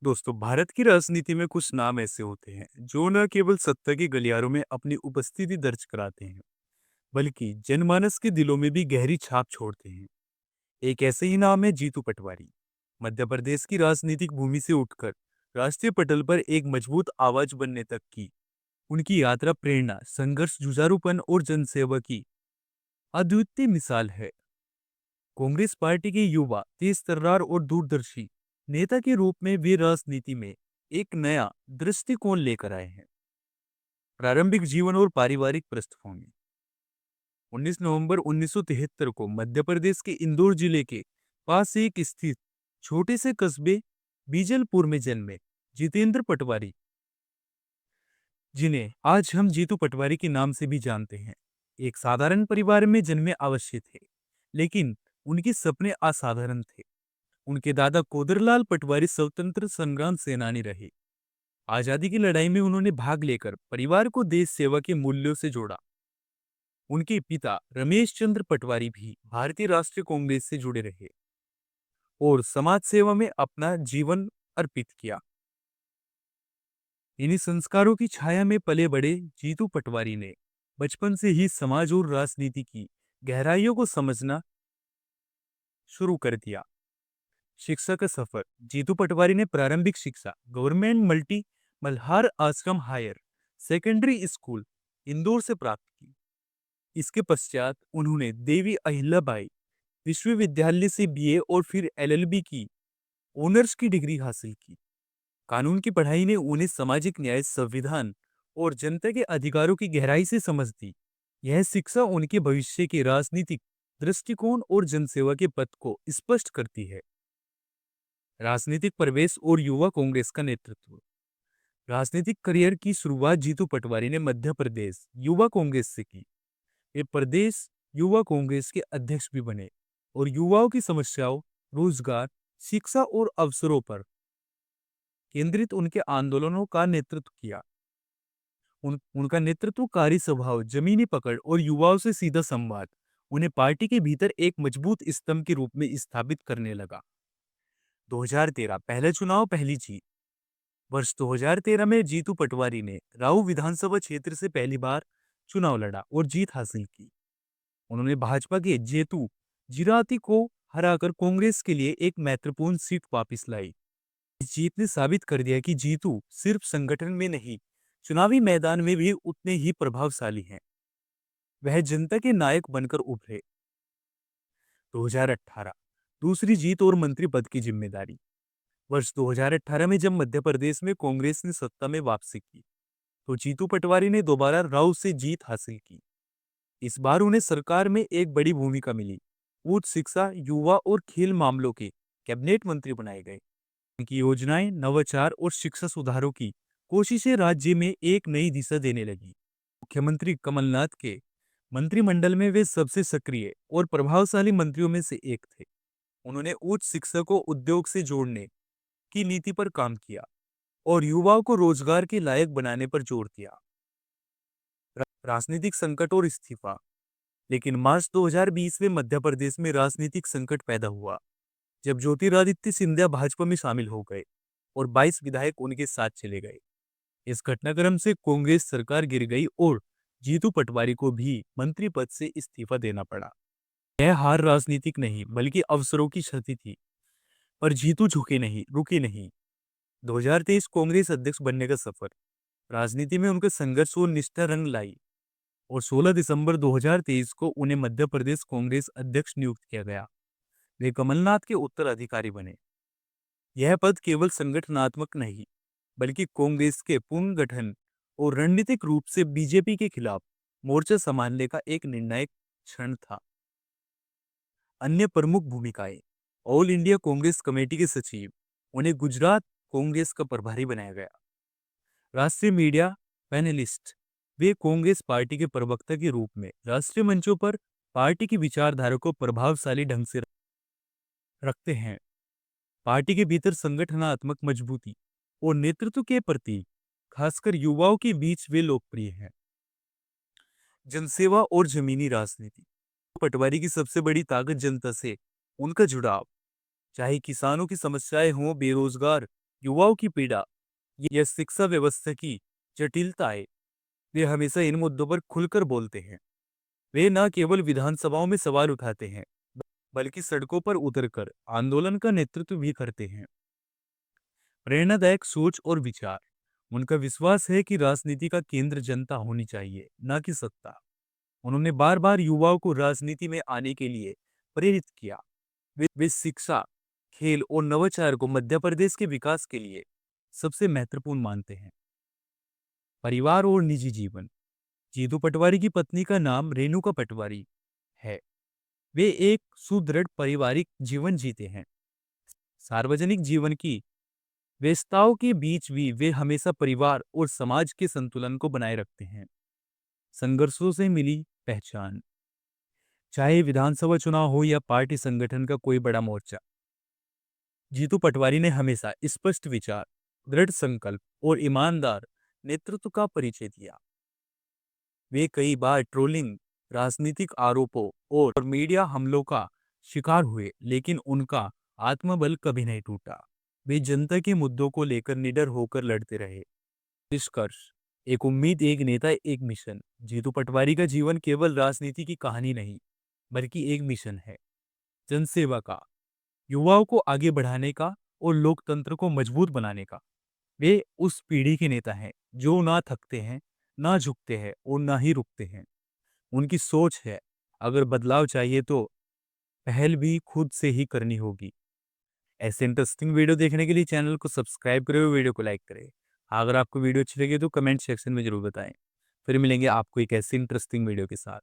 दोस्तों, भारत की राजनीति में कुछ नाम ऐसे होते हैं जो न केवल सत्ता की गलियारों में अपनी उपस्थिति दर्ज कराते हैं, बल्कि जनमानस के दिलों में भी गहरी छाप छोड़ते हैं। एक ऐसे ही नाम है जीतू पटवारी। मध्य प्रदेश की राजनीतिक भूमि से उठकर राष्ट्रीय पटल पर एक मजबूत आवाज बनने तक की उनकी यात्रा प्रेरणा, संघर्ष, जुझारूपन और जनसेवा की अद्वितीय मिसाल है। कांग्रेस पार्टी के युवा, तेज तर्रार और दूरदर्शी नेता के रूप में वे राजनीति में एक नया दृष्टिकोण लेकर आए हैं। प्रारंभिक जीवन और पारिवारिक पृष्ठभूमि। 19 नवंबर 1973 को मध्य प्रदेश के इंदौर जिले के पास एक स्थित छोटे से कस्बे बीजलपुर में जन्मे जितेंद्र पटवारी, जिन्हें आज हम जीतू पटवारी के नाम से भी जानते हैं, एक साधारण परिवार में जन्मे अवश्य थे, लेकिन उनके सपने असाधारण थे। उनके दादा कोदरलाल पटवारी स्वतंत्र संग्राम सेनानी रहे। आजादी की लड़ाई में उन्होंने भाग लेकर परिवार को देश सेवा के मूल्यों से जोड़ा। उनके पिता रमेश चंद्र पटवारी भी भारतीय राष्ट्रीय कांग्रेस से जुड़े रहे और समाज सेवा में अपना जीवन अर्पित किया। इन्हीं संस्कारों की छाया में पले बड़े जीतू पटवारी ने बचपन से ही समाज और राजनीति की गहराइयों को समझना शुरू कर दिया। शिक्षा का सफर। जीतू पटवारी ने प्रारंभिक शिक्षा गवर्नमेंट मल्टी मल्हार आश्रम हायर सेकेंडरी स्कूल इंदौर से प्राप्त की। इसके पश्चात उन्होंने देवी अहिल्याबाई विश्वविद्यालय से बीए और फिर एलएलबी की ऑनर्स की डिग्री हासिल की। कानून की पढ़ाई ने उन्हें सामाजिक न्याय, संविधान और जनता के अधिकारों की गहराई से समझ दी। यह शिक्षा उनके भविष्य के राजनीतिक दृष्टिकोण और जनसेवा के पथ को स्पष्ट करती है। राजनीतिक प्रवेश और युवा कांग्रेस का नेतृत्व। राजनीतिक करियर की शुरुआत जीतू पटवारी ने मध्य प्रदेश युवा कांग्रेस से की। वे प्रदेश युवा कांग्रेस के अध्यक्ष भी बने और युवाओं की समस्याओं, रोजगार, शिक्षा और अवसरों पर केंद्रित उनके आंदोलनों का नेतृत्व किया। उनका नेतृत्वकारी स्वभाव, जमीनी पकड़ और युवाओं से सीधा संवाद उन्हें पार्टी के भीतर एक मजबूत स्तंभ के रूप में स्थापित करने लगा। 2013 पहले चुनाव, पहली जीत। वर्ष 2013 में जीतू पटवारी ने राऊ विधानसभा क्षेत्र से पहली बार चुनाव लड़ा और जीत हासिल की। उन्होंने भाजपा के जेतू जिराती को हराकर कांग्रेस के लिए एक महत्वपूर्ण सीट वापस लाई। इस जीत ने साबित कर दिया कि जीतू सिर्फ संगठन में नहीं, चुनावी मैदान में भी उतने ही प्रभावशाली हैं। वह जनता के नायक बनकर उभरे। 2018 दूसरी जीत और मंत्री पद की जिम्मेदारी। वर्ष 2018 में जब मध्य प्रदेश में कांग्रेस ने सत्ता में वापसी की, तो जीतू पटवारी ने दोबारा राव से जीत हासिल की। इस बार उन्हें सरकार में एक बड़ी भूमिका मिली। उच्च शिक्षा, युवा और खेल मामलों के कैबिनेट मंत्री बनाए गए। उनकी योजनाएं, नवाचार और शिक्षा सुधारों की कोशिशें राज्य में एक नई दिशा देने लगी। मुख्यमंत्री कमलनाथ के मंत्रिमंडल में वे सबसे सक्रिय और प्रभावशाली मंत्रियों में से एक थे। उन्होंने उच्च शिक्षा को उद्योग से जोड़ने की नीति पर काम किया और युवाओं को रोजगार के लायक बनाने पर जोर दिया। राजनीतिक संकट और इस्तीफा। लेकिन मार्च 2020 में मध्य प्रदेश में राजनीतिक संकट पैदा हुआ, जब ज्योतिरादित्य सिंधिया भाजपा में शामिल हो गए और 22 विधायक उनके साथ चले गए। इस घटनाक्रम से कांग्रेस सरकार गिर गई और जीतू पटवारी को भी मंत्री पद से इस्तीफा देना पड़ा। यह हार राजनीतिक नहीं, बल्कि अवसरों की क्षति थी। पर जीतू झुके नहीं, रुके नहीं। 2023 कांग्रेस अध्यक्ष बनने का सफर। राजनीति में उनका संघर्ष और निष्ठा रंग लाई और 16 दिसंबर 2023 को उन्हें मध्य प्रदेश कांग्रेस अध्यक्ष नियुक्त किया गया। वे कमलनाथ के उत्तराधिकारी बने। यह पद केवल संगठनात्मक नहीं, बल्कि कांग्रेस के पुनर्गठन और रणनीतिक रूप से बीजेपी के खिलाफ मोर्चा संभालने का एक निर्णायक क्षण था। अन्य प्रमुख भूमिकाएं। ऑल इंडिया कांग्रेस कमेटी के सचिव, उन्हें गुजरात कांग्रेस का प्रभारी बनाया गया। राष्ट्रीय मीडिया पैनलिस्ट, वे कांग्रेस पार्टी के प्रवक्ता के रूप में राष्ट्रीय मंचों पर पार्टी की विचारधारा को प्रभावशाली ढंग से रखते हैं। पार्टी के भीतर संगठनात्मक मजबूती और नेतृत्व के प्रति, खासकर युवाओं के बीच वे लोकप्रिय हैं। जनसेवा और जमीनी राजनीति। पटवारी की सबसे बड़ी ताकत जनता से उनका जुड़ाव, चाहे किसानों की समस्याएं हों, बेरोजगार युवाओं की पीड़ा, यह शिक्षा व्यवस्था की जटिलता है। वे हमेशा इन मुद्दों पर खुलकर बोलते हैं। वे न केवल विधानसभाओं में सवाल उठाते हैं, बल्कि सड़कों पर उतरकर आंदोलन का नेतृत्व भी करते हैं। प्रेरणादायक सोच और विचार, उनका विश्वास है कि राजनीति का केंद्र जनता होनी चाहिए, न कि सत्ता। उन्होंने बार बार युवाओं को राजनीति में आने के लिए प्रेरित किया। वे शिक्षा, खेल और नवाचार को मध्य प्रदेश के विकास के लिए सबसे महत्वपूर्ण मानते हैं। परिवार और निजी जीवन, जीतू पटवारी की पत्नी का नाम रेणुका पटवारी है। वे एक सुदृढ़ पारिवारिक जीवन जीते हैं। सार्वजनिक जीवन की व्यस्तताओं के बीच भी वे हमेशा परिवार और समाज के संतुलन को बनाए रखते हैं। संघर्षों से मिली पहचान, चाहे विधानसभा चुनाव हो या पार्टी संगठन का कोई बड़ा मोर्चा, जीतू पटवारी ने हमेशा स्पष्ट विचार, दृढ़ संकल्प और ईमानदार नेतृत्व का परिचय दिया। वे कई बार ट्रोलिंग, राजनीतिक आरोपों और मीडिया हमलों का शिकार हुए, लेकिन उनका आत्मबल कभी नहीं टूटा। वे जनता के मुद्दों को लेकर निडर होकर लड़ते रहे। निष्कर्ष, एक उम्मीद, एक नेता, एक मिशन। जीतू पटवारी का जीवन केवल राजनीति की कहानी नहीं, बल्कि एक मिशन है, जनसेवा का, युवाओं को आगे बढ़ाने का और लोकतंत्र को मजबूत बनाने का। वे उस पीढ़ी के नेता हैं जो ना थकते हैं, ना झुकते हैं और ना ही रुकते हैं। उनकी सोच है, अगर बदलाव चाहिए तो पहल भी खुद से ही करनी होगी। ऐसे इंटरेस्टिंग वीडियो देखने के लिए चैनल को सब्सक्राइब करें और वीडियो को लाइक करें। अगर आपको वीडियो अच्छी लगी तो कमेंट सेक्शन में जरूर बताएं। फिर मिलेंगे आपको एक ऐसी इंटरेस्टिंग वीडियो के साथ।